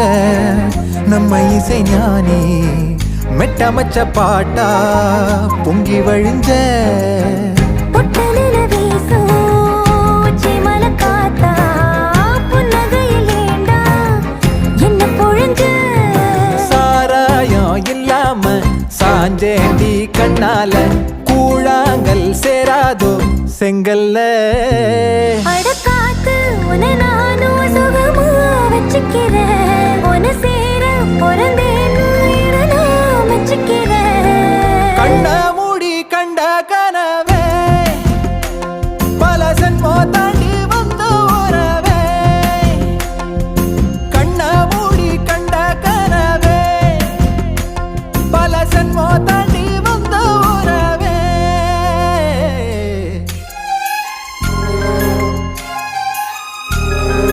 எங்க நம்ம இசை ஞானி மெட்டமச்ச பாட்டா பொங்கி வழிஞ்ச சாராயம் இல்லாம சாஞ்சேண்டி கண்ணால கூழாங்கல் சேராதோ செங்கல்ல